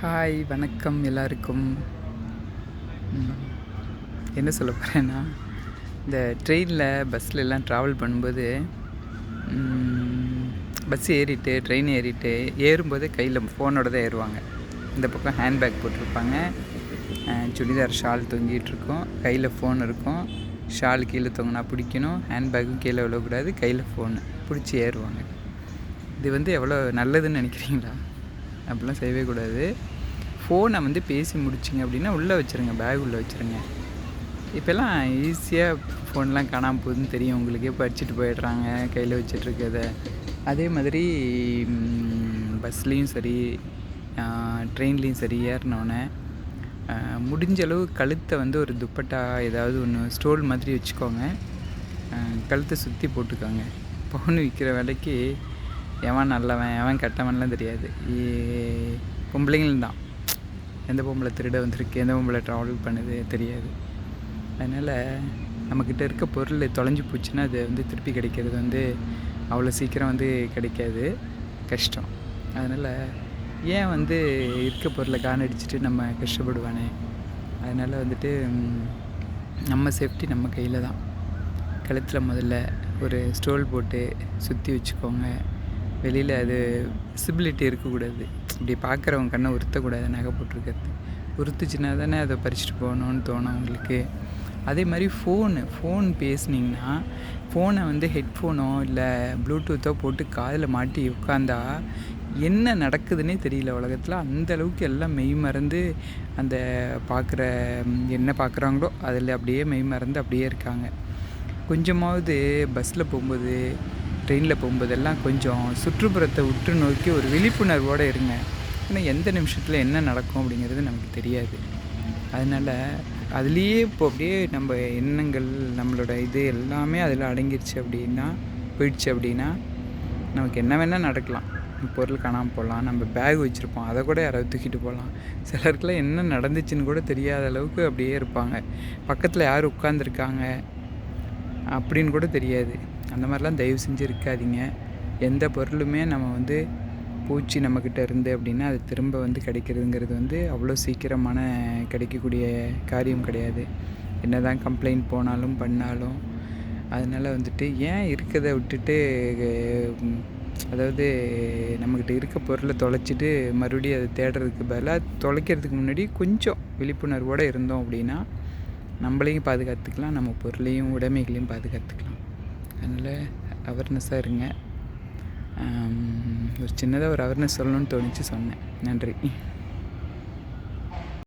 Hi வணக்கம் எல்லாருக்கும். ம், என்ன சொல்ல போகிறேன்னா, இந்த ட்ரெயினில் பஸ்ஸிலலாம் ட்ராவல் பண்ணும்போது பஸ் ஏறிட்டு ட்ரெயின் ஏறும்போதே கையில் ஃபோனோட தான் ஏறுவாங்க. இந்த பக்கம் ஹேண்ட்பேக் போட்டிருப்பாங்க, சுடிதார் ஷால் தொங்கிகிட்ருக்கும், கையில் ஃபோன் இருக்கும். ஷால் கீழே தொங்கினா பிடிக்கணும், ஹேண்ட்பேக்கும் கீழே விழக்கூடாது, கையில் ஃபோனு பிடிச்சி ஏறுவாங்க. இது எவ்வளோ நல்லதுன்னு நினைக்கிறீங்களா? அப்படிலாம் செய்யவே கூடாது. ஃபோனை பேசி முடிச்சிங்க அப்படின்னா உள்ளே வச்சுருங்க, பேக் உள்ளே வச்சுருங்க. இப்போல்லாம் ஈஸியாக ஃபோன்லாம் காணாமல் போகுதுன்னு தெரியும் உங்களுக்கே, படிச்சுட்டு போயிடுறாங்க கையில் வச்சிட்ருக்கத. அதே மாதிரி பஸ்லேயும் சரி ட்ரெயின்லேயும் சரி ஏறினோன்னே முடிஞ்ச அளவு கழுத்தை ஒரு துப்பட்டா ஏதாவது ஒன்று ஸ்டோல் மாதிரி வச்சுக்கோங்க, கழுத்தை சுற்றி போட்டுக்கோங்க. ஃபோன் விற்கிற வேலைக்கு எவன் நல்லவன் எவன் கெட்டவன்லாம் தெரியாது, பொம்பளைங்களும் தான். எந்த பொம்பளை திருட வந்திருக்கு, எந்த பொம்பளை ட்ராவல் பண்ணுது தெரியாது. அதனால் நம்மக்கிட்ட இருக்க பொருள் தொலைஞ்சி போச்சுன்னா அது திருப்பி கிடைக்கிறது அவ்வளோ சீக்கிரம் கிடைக்காது, கஷ்டம். அதனால் ஏன் இருக்க பொருளை காணடிச்சிட்டு நம்ம கஷ்டப்படுவானே. அதனால் நம்ம சேஃப்டி நம்ம கையில் தான். கழுத்தில் முதல்ல ஒரு ஸ்டோல் போட்டு சுற்றி வச்சுக்கோங்க. வெளியில் அது விசிபிலிட்டி இருக்கக்கூடாது, இப்படி பார்க்குறவங்க கண்ணை உறுத்தக்கூடாது. நகை போட்டிருக்கிறது உறுத்துச்சுன்னா தானே அதை பறிச்சுட்டு போகணுன்னு தோணும் உங்களுக்கு. அதே மாதிரி ஃபோன் பேசுனீங்கன்னா ஃபோனை ஹெட்ஃபோனோ இல்லை ப்ளூடூத்தோ போட்டு காதில் மாட்டி உட்காந்தா என்ன நடக்குதுன்னே தெரியல உலகத்தில். அந்தளவுக்கு எல்லாம் மெய் மறந்து அந்த என்ன பார்க்குறாங்களோ அதில் அப்படியே மெய் மறந்து அப்படியே இருக்காங்க. கொஞ்சமாவது பஸ்ஸில் போகும்போது ட்ரெயினில் போகும்போதெல்லாம் கொஞ்சம் சுற்றுப்புறத்தை உற்று நோக்கி ஒரு விழிப்புணர்வோடு இருங்க. ஏன்னா எந்த நிமிஷத்தில் என்ன நடக்கும் அப்படிங்கிறது நமக்கு தெரியாது. அதனால் அதுலேயே இப்போ அப்படியே நம்ம எண்ணங்கள் நம்மளோட இது எல்லாமே அதில் அடங்கிடுச்சு அப்படின்னா போயிடுச்சு அப்படின்னா நமக்கு என்ன வேணால் நடக்கலாம். பொருள் காணாமல் போகலாம், நம்ம பேக் வச்சுருப்போம் அதை கூட யாராவது தூக்கிட்டு போகலாம். சிலருக்குலாம் என்ன நடந்துச்சுன்னு கூட தெரியாத அளவுக்கு அப்படியே இருப்பாங்க, பக்கத்தில் யார் உட்காந்துருக்காங்க அப்படின்னு கூட தெரியாது. அந்த மாதிரிலாம் தயவு செஞ்சு இருக்காதீங்க. எந்த பொருளுமே நம்ம பூச்சி நம்மக்கிட்ட இருந்து அப்படின்னா அது திரும்ப கிடைக்கிறதுங்கிறது அவ்வளோ சீக்கிரமான கிடைக்கக்கூடிய காரியம் கிடையாது, என்ன தான் கம்ப்ளைண்ட் போனாலும் பண்ணாலும். அதனால் ஏன் இருக்கிறத விட்டுட்டு, அதாவது நம்மக்கிட்ட இருக்க பொருளை தொலைச்சிட்டு மறுபடியும் அதை தேடுறதுக்கு பதிலாக தொலைக்கிறதுக்கு முன்னாடி கொஞ்சம் விழிப்புணர்வோடு இருந்தோம் அப்படின்னா நம்மளையும் பாதுகாத்துக்கலாம், நம்ம பொருளையும் உடைமைகளையும் பாதுகாத்துக்கலாம். அதனால் அவேர்னஸாக இருங்க. ஒரு சின்னதாக ஒரு அவேர்னஸ் சொல்லணும்னு தோணிச்சு, சொன்னேன். நன்றி.